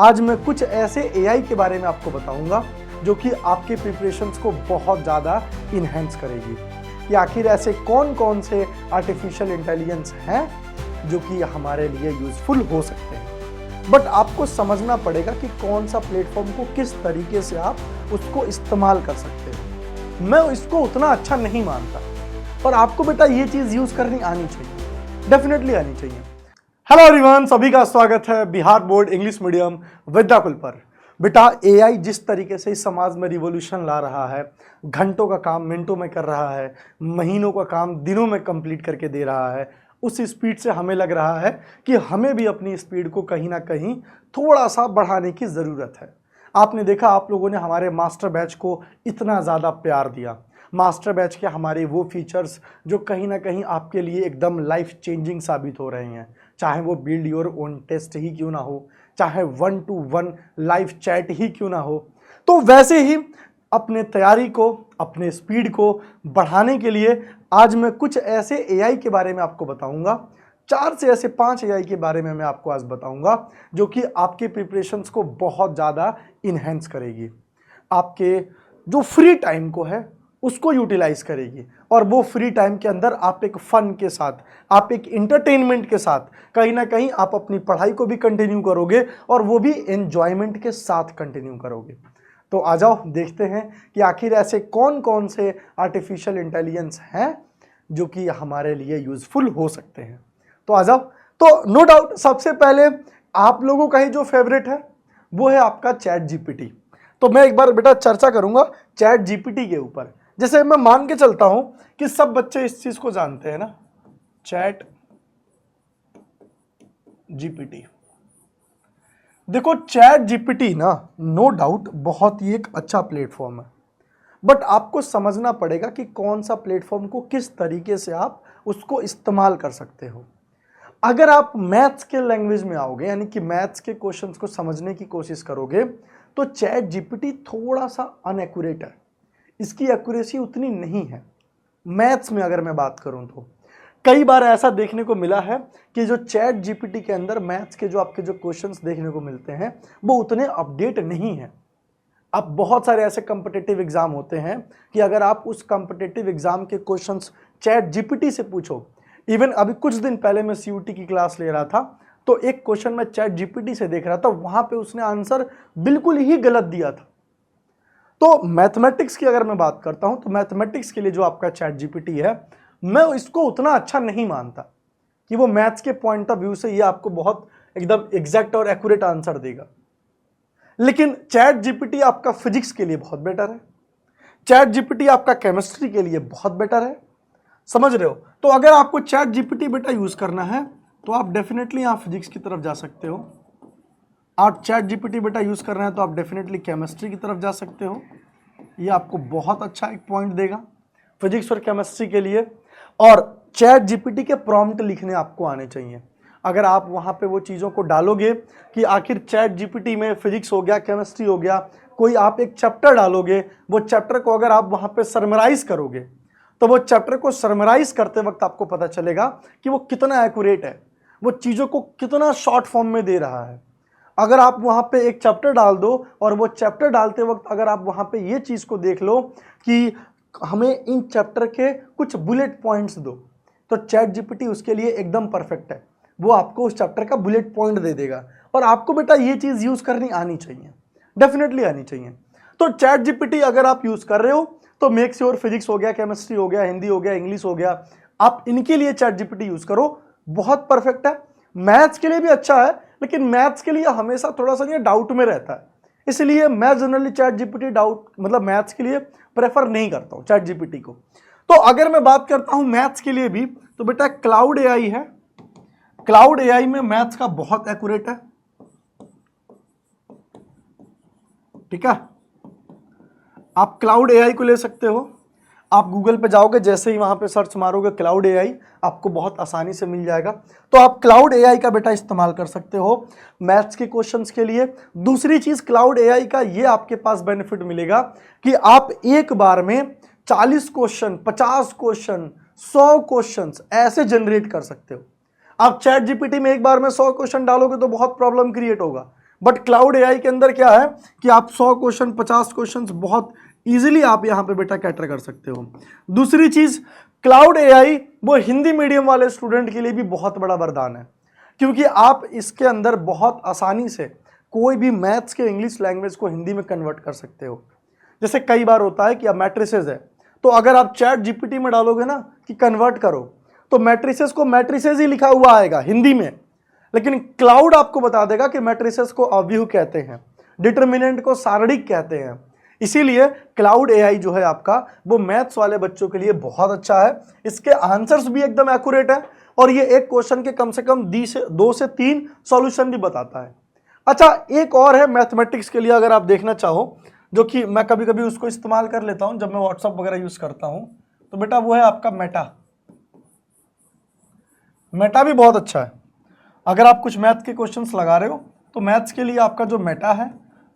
आज मैं कुछ ऐसे एआई के बारे में आपको बताऊंगा जो कि आपके प्रिपरेशंस को बहुत ज़्यादा इन्हेंस करेगी कि आखिर ऐसे कौन कौन से आर्टिफिशियल इंटेलिजेंस हैं जो कि हमारे लिए यूज़फुल हो सकते हैं। बट आपको समझना पड़ेगा कि कौन सा प्लेटफॉर्म को किस तरीके से आप उसको इस्तेमाल कर सकते हैं। मैं इसको उतना अच्छा नहीं मानता, पर आपको बेटा ये चीज़ यूज़ करनी आनी चाहिए, डेफिनेटली आनी चाहिए। हेलो एवरीवन, सभी का स्वागत है Bihar board English medium Vidyakul पर। बेटा एआई जिस तरीके से इस समाज में रिवॉल्यूशन ला रहा है, घंटों का काम मिनटों में कर रहा है, महीनों का काम दिनों में कंप्लीट करके दे रहा है, उस स्पीड से हमें लग रहा है कि हमें भी अपनी स्पीड को कहीं ना कहीं थोड़ा सा बढ़ाने की ज़रूरत है। आपने देखा, आप लोगों ने हमारे मास्टर बैच को इतना ज़्यादा प्यार दिया। मास्टर बैच के हमारे वो फीचर्स जो कहीं ना कहीं आपके लिए एकदम लाइफ चेंजिंग साबित हो रहे हैं, चाहे वो बिल्ड योर ओन टेस्ट ही क्यों ना हो, चाहे 1-to-1 लाइव चैट ही क्यों ना हो। तो वैसे ही अपने तैयारी को, अपने स्पीड को बढ़ाने के लिए आज मैं कुछ ऐसे एआई के बारे में आपको बताऊंगा। 4 से ऐसे 5 एआई के बारे में मैं आपको आज बताऊंगा जो कि आपके प्रिपरेशंस को बहुत ज़्यादा इन्हेंस करेगी, आपके जो फ्री टाइम को है उसको यूटिलाइज करेगी, और वो फ्री टाइम के अंदर आप एक फन के साथ, आप एक इंटरटेनमेंट के साथ कहीं ना कहीं आप अपनी पढ़ाई को भी कंटिन्यू करोगे और वो भी एंजॉयमेंट के साथ कंटिन्यू करोगे। तो आ जाओ देखते हैं कि आखिर ऐसे कौन कौन से आर्टिफिशियल इंटेलिजेंस हैं जो कि हमारे लिए यूज़फुल हो सकते हैं। तो आ जाओ। तो नो डाउट सबसे पहले आप लोगों का ही जो फेवरेट है वो है आपका चैट जीपीटी। तो मैं एक बार बेटा चर्चा करूंगा चैट जीपीटी के ऊपर। जैसे मैं मान के चलता हूं कि सब बच्चे इस चीज को जानते हैं ना, चैट जीपीटी। देखो चैट जीपीटी ना नो डाउट बहुत ही एक अच्छा प्लेटफॉर्म है, बट आपको समझना पड़ेगा कि कौन सा प्लेटफॉर्म को किस तरीके से आप उसको इस्तेमाल कर सकते हो। अगर आप मैथ्स के लैंग्वेज में आओगे, यानी कि मैथ्स के क्वेश्चंस को समझने की कोशिश करोगे, तो चैट जीपीटी थोड़ा सा अनएक्यूरेट है, इसकी एक्यूरेसी उतनी नहीं है। मैथ्स में अगर मैं बात करूं तो कई बार ऐसा देखने को मिला है कि जो चैट जीपीटी के अंदर मैथ्स के जो आपके जो क्वेश्चंस देखने को मिलते हैं वो उतने अपडेट नहीं हैं। अब बहुत सारे ऐसे कॉम्पिटिटिव एग्जाम होते हैं कि अगर आप उस कॉम्पिटिटिव एग्जाम के क्वेश्चंस चैट जीपीटी से पूछो, इवन अभी कुछ दिन पहले मैं सीयूटी की क्लास ले रहा था, तो एक क्वेश्चन मैं चैट जीपीटी से देख रहा था, वहां पे उसने आंसर बिल्कुल ही गलत दिया था। तो मैथमेटिक्स की अगर मैं बात करता हूं तो मैथमेटिक्स के लिए जो आपका चैट जीपीटी है, मैं इसको उतना अच्छा नहीं मानता कि वो मैथ्स के पॉइंट ऑफ व्यू से ये आपको बहुत एकदम एग्जैक्ट और एक्यूरेट आंसर देगा। लेकिन चैट जीपीटी आपका फिजिक्स के लिए बहुत बेटर है, चैट जीपीटी आपका केमिस्ट्री के लिए बहुत बेटर है, समझ रहे हो। तो अगर आपको चैट जीपीटी बेटा यूज करना है तो आप डेफिनेटली यहां फिजिक्स की तरफ जा सकते हो। आप चैट जीपीटी बेटा यूज कर रहे हैं तो आप डेफिनेटली केमिस्ट्री की तरफ जा सकते हो, ये आपको बहुत अच्छा एक पॉइंट देगा फिजिक्स और केमिस्ट्री के लिए। और चैट जीपीटी के प्रॉम्प्ट लिखने आपको आने चाहिए। अगर आप वहां पे वो चीज़ों को डालोगे कि आखिर चैट जीपीटी में फिजिक्स हो गया, केमिस्ट्री हो गया, कोई आप एक चैप्टर डालोगे, वो चैप्टर को अगर आप वहां पे समराइज करोगे तो वो चैप्टर को समराइज करते वक्त आपको पता चलेगा कि वो कितना एक्यूरेट है, वो चीज़ों को कितना शॉर्ट फॉर्म में दे रहा है। अगर आप वहां पे एक चैप्टर डाल दो और वो चैप्टर डालते वक्त अगर आप वहां पे ये चीज़ को देख लो कि हमें इन चैप्टर के कुछ बुलेट पॉइंट्स दो, तो चैट जीपीटी उसके लिए एकदम परफेक्ट है, वो आपको उस चैप्टर का बुलेट पॉइंट दे देगा। और आपको बेटा ये चीज़ यूज़ करनी आनी चाहिए, डेफिनेटली आनी चाहिए। तो चैट जीपीटी अगर आप यूज़ कर रहे हो तो मेक श्योर फिजिक्स हो गया, केमिस्ट्री हो गया, हिंदी हो गया, इंग्लिश हो गया, आप इनके लिए चैट जीपीटी यूज़ करो, बहुत परफेक्ट है। मैथ्स के लिए भी अच्छा है, लेकिन मैथ्स के लिए हमेशा थोड़ा सा ये डाउट में रहता है, इसलिए मैं जनरली चैट जीपीटी मैथ्स के लिए प्रेफर नहीं करता हूं चैट जीपीटी को। तो अगर मैं बात करता हूं मैथ्स के लिए भी, तो बेटा क्लाउड एआई है। क्लाउड एआई में मैथ्स का बहुत एक्यूरेट है, ठीक है। आप क्लाउड एआई को ले सकते हो। आप गूगल पे जाओगे, जैसे ही वहां पे सर्च मारोगे क्लाउड एआई, आपको बहुत आसानी से मिल जाएगा। तो आप क्लाउड एआई का बेटा इस्तेमाल कर सकते हो मैथ्स के क्वेश्चंस के लिए। दूसरी चीज क्लाउड एआई का ये आपके पास बेनिफिट मिलेगा कि आप एक बार में 40 क्वेश्चन, 50 क्वेश्चन, 100 क्वेश्चन ऐसे जनरेट कर सकते हो। आप चैट जीपीटी में एक बार में 100 क्वेश्चन डालोगे तो बहुत प्रॉब्लम क्रिएट होगा, बट क्लाउड एआई के अंदर क्या है कि आप 100 क्वेश्चन 50 क्वेश्चन बहुत इजीली आप यहां पे बेटा कैटर कर सकते हो। दूसरी चीज, क्लाउड एआई वो हिंदी मीडियम वाले स्टूडेंट के लिए भी बहुत बड़ा वरदान है, क्योंकि आप इसके अंदर बहुत आसानी से कोई भी मैथ्स के इंग्लिश लैंग्वेज को हिंदी में कन्वर्ट कर सकते हो। जैसे कई बार होता है कि अब मैट्रिसेस है, तो अगर आप चैट जीपीटी में डालोगे ना कि कन्वर्ट करो, तो मैट्रिसेस को मैट्रिसेस ही लिखा हुआ आएगा हिंदी में, लेकिन क्लाउड आपको बता देगा कि मैट्रिसेस को अव्यूह कहते हैं, डिटरमिनेंट को सारणिक कहते हैं। इसीलिए क्लाउड एआई जो है आपका वो मैथ्स वाले बच्चों के लिए बहुत अच्छा है। इसके आंसर्स भी एकदम एक्यूरेट है और ये एक क्वेश्चन के कम से कम 2 से 3 सॉल्यूशन भी बताता है। अच्छा, एक और है मैथमेटिक्स के लिए, अगर आप देखना चाहो, जो कि मैं कभी कभी उसको इस्तेमाल कर लेता हूं जब मैं व्हाट्सएप वगैरह यूज करता हूं, तो बेटा वो है आपका मेटा। मेटा भी बहुत अच्छा है। अगर आप कुछ मैथ के क्वेश्चंस लगा रहे हो तो मैथ्स के लिए आपका जो मेटा है,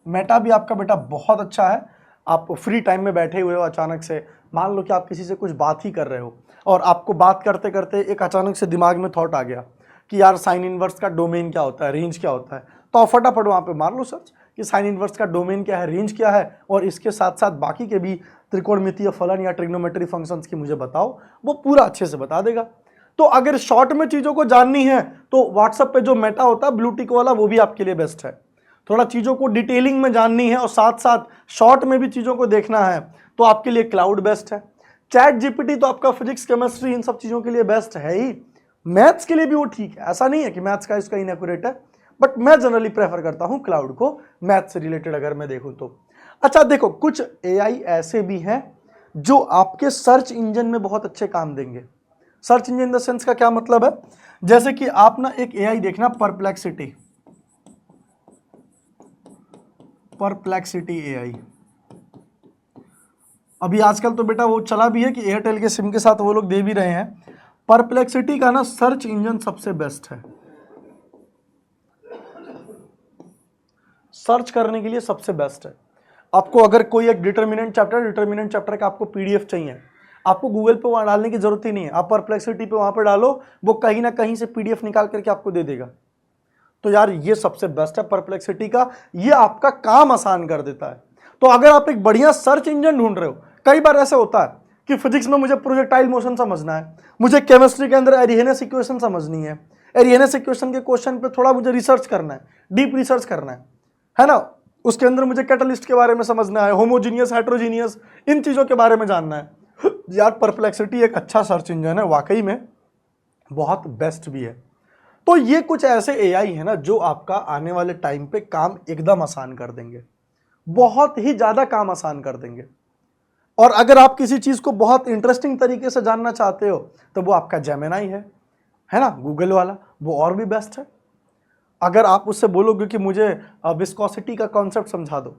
मेटा भी आपका बेटा बहुत अच्छा है। आप फ्री टाइम में बैठे हुए हो, अचानक से मान लो कि आप किसी से कुछ बात ही कर रहे हो और आपको बात करते करते एक अचानक से दिमाग में थॉट आ गया कि यार साइन इनवर्स का डोमेन क्या होता है, रेंज क्या होता है, तो आप फटाफट वहाँ पे मार लो सर्च कि साइन इनवर्स का डोमेन क्या है, रेंज क्या है, और इसके साथ साथ बाकी के भी त्रिकोणमितीय फलन या ट्रिग्नोमेट्री फंक्शंस की मुझे बताओ, वो पूरा अच्छे से बता देगा। तो अगर शॉर्ट में चीज़ों को जाननी है तो व्हाट्सएप पे जो मेटा होता है ब्लू टिक वाला, वो भी आपके लिए बेस्ट है। थोड़ा चीज़ों को डिटेलिंग में जाननी है और साथ साथ शॉर्ट में भी चीज़ों को देखना है तो आपके लिए क्लाउड बेस्ट है। चैट जीपीटी तो आपका फिजिक्स केमिस्ट्री इन सब चीज़ों के लिए बेस्ट है ही, मैथ्स के लिए भी वो ठीक है, ऐसा नहीं है कि मैथ्स का इसका इनएक्यूरेट है, बट मैं जनरली प्रेफर करता हूँ क्लाउड को मैथ्स से रिलेटेड अगर मैं देखूँ तो। अच्छा देखो, कुछ एआई ऐसे भी हैं जो आपके सर्च इंजन में बहुत अच्छे काम देंगे। Search engine in the sense का क्या मतलब है, जैसे कि आप ना एक एआई देखना परप्लेक्सिटी, परप्लेक्सिटी एआई। अभी आजकल तो बेटा वो चला भी है कि एयरटेल के सिम के साथ वो लोग दे भी रहे हैं। परप्लेक्सिटी का ना सर्च इंजन सबसे बेस्ट है, सर्च करने के लिए सबसे बेस्ट है। आपको अगर कोई एक डिटरमिनेंट चैप्टर का आपको पीडीएफ चाहिए, आपको गूगल पे वहां डालने की जरूरत ही नहीं है, आप परप्लेक्सिटी पे वहां पे डालो, वो कहीं ना कहीं से पीडीएफ निकाल करके आपको दे देगा। तो यार ये सबसे बेस्ट है परप्लेक्सिटी का, ये आपका काम आसान कर देता है। तो अगर आप एक बढ़िया सर्च इंजन ढूंढ रहे हो, कई बार ऐसा होता है कि फिजिक्स में मुझे प्रोजेक्टाइल मोशन समझना है, मुझे केमिस्ट्री के अंदर एरिहेनेस इक्वेशन समझनी है, एरिहेनेस इक्वेशन के क्वेश्चन पे थोड़ा मुझे रिसर्च करना है, डीप रिसर्च करना है ना, उसके अंदर मुझे कैटलिस्ट के बारे में समझना है, होमोजीनियस हेट्रोजीनियस इन चीज़ों के बारे में जानना है, यार परप्लेक्सिटी एक अच्छा सर्च इंजन है, वाकई में बहुत बेस्ट भी है। तो ये कुछ ऐसे एआई है ना जो आपका आने वाले टाइम पे काम एकदम आसान कर देंगे, बहुत ही ज़्यादा काम आसान कर देंगे। और अगर आप किसी चीज़ को बहुत इंटरेस्टिंग तरीके से जानना चाहते हो तो वो आपका जेमिनाई है ना, गूगल वाला, वो और भी बेस्ट है। अगर आप उससे बोलोगे कि मुझे विस्कोसिटी का कॉन्सेप्ट समझा दो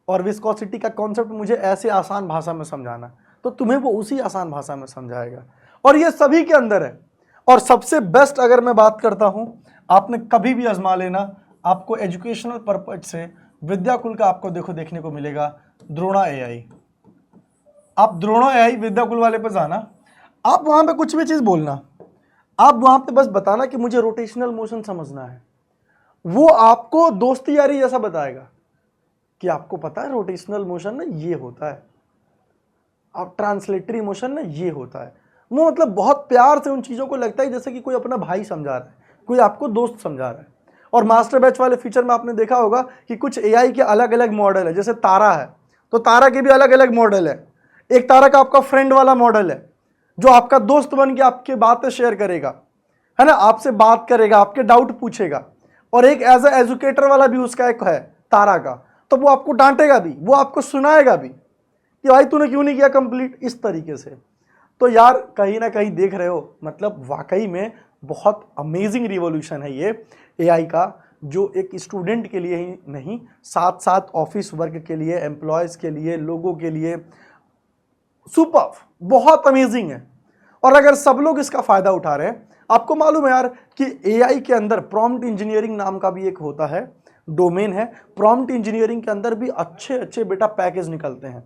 और विस्कोसिटी का कॉन्सेप्ट मुझे ऐसे आसान भाषा में समझाना, तो तुम्हें वो उसी आसान भाषा में समझाएगा, और ये सभी के अंदर है। और सबसे बेस्ट अगर मैं बात करता हूं, आपने कभी भी आजमा लेना, आपको एजुकेशनल पर्पज से विद्याकुल का आपको देखने को मिलेगा द्रोणा एआई। आप द्रोणा एआई विद्याकुल वाले पे जाना, आप वहां पे कुछ भी चीज बोलना, आप वहां पे बस बताना कि मुझे रोटेशनल मोशन समझना है, वो आपको दोस्ती यारी जैसा बताएगा कि आपको पता है रोटेशनल मोशन ना ये होता है, आप ट्रांसलेटरी मोशन ना ये होता है। वो मतलब बहुत प्यार से उन चीज़ों को लगता है जैसे कि कोई अपना भाई समझा रहा है, कोई आपको दोस्त समझा रहा है। और मास्टर बैच वाले फीचर में आपने देखा होगा कि कुछ एआई के अलग अलग मॉडल है, जैसे तारा है तो तारा के भी अलग अलग मॉडल है। एक तारा का आपका फ्रेंड वाला मॉडल है जो आपका दोस्त बन के आपकी बातें शेयर करेगा, है ना, आपसे बात करेगा, आपके डाउट पूछेगा। और एक एज ए एजुकेटर वाला भी उसका एक है तारा का, तो वो आपको डांटेगा भी, वो आपको सुनाएगा भी कि भाई तूने क्यों नहीं किया कंप्लीट, इस तरीके से। तो यार कहीं ना कहीं देख रहे हो, मतलब वाकई में बहुत अमेजिंग रिवॉल्यूशन है ये एआई का, जो एक स्टूडेंट के लिए ही नहीं, साथ साथ ऑफिस वर्क के लिए, एम्प्लॉयज़ के लिए, लोगों के लिए सुपर बहुत अमेजिंग है। और अगर सब लोग इसका फायदा उठा रहे हैं, आपको मालूम है यार कि एआई के अंदर प्रॉम्प्ट इंजीनियरिंग नाम का भी एक होता है, डोमेन है। प्रॉम्प्ट इंजीनियरिंग के अंदर भी अच्छे अच्छे बेटा पैकेज निकलते हैं,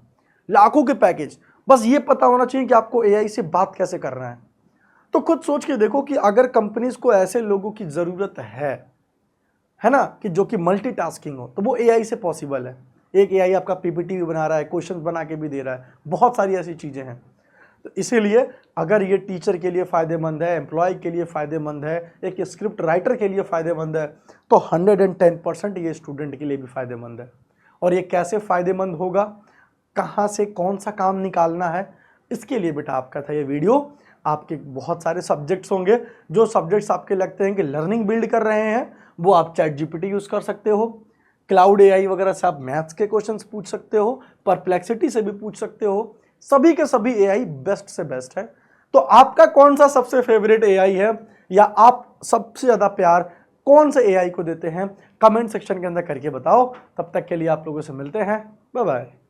लाखों के पैकेज। बस ये पता होना चाहिए कि आपको एआई से बात कैसे करना है। तो खुद सोच के देखो कि अगर कंपनीज को ऐसे लोगों की जरूरत है है ना, कि जो कि मल्टीटास्किंग हो, तो वो एआई से पॉसिबल है। एक एआई आपका पीपीटी भी बना रहा है, क्वेश्चंस बना के भी दे रहा है, बहुत सारी ऐसी चीज़ें हैं। तो इसीलिए अगर ये टीचर के लिए फ़ायदेमंद है, एम्प्लॉय के लिए फ़ायदेमंद है, एक स्क्रिप्ट राइटर के लिए फ़ायदेमंद है, तो 110% ये स्टूडेंट के लिए भी फ़ायदेमंद है। और ये कैसे फ़ायदेमंद होगा, कहाँ से कौन सा काम निकालना है, इसके लिए बेटा आपका था ये वीडियो। आपके बहुत सारे सब्जेक्ट्स होंगे, जो सब्जेक्ट्स आपके लगते हैं कि लर्निंग बिल्ड कर रहे हैं, वो आप चैट जीपीटी यूज़ कर सकते हो। क्लाउड एआई वगैरह से आप मैथ्स के क्वेश्चंस पूछ सकते हो, परप्लेक्सिटी से भी पूछ सकते हो। सभी के सभी एआई बेस्ट से बेस्ट है। तो आपका कौन सा सबसे फेवरेट एआई है, या आप सबसे ज़्यादा प्यार कौन से एआई को देते हैं, कमेंट सेक्शन के अंदर करके बताओ। तब तक के लिए आप लोगों से मिलते हैं, बाय बाय।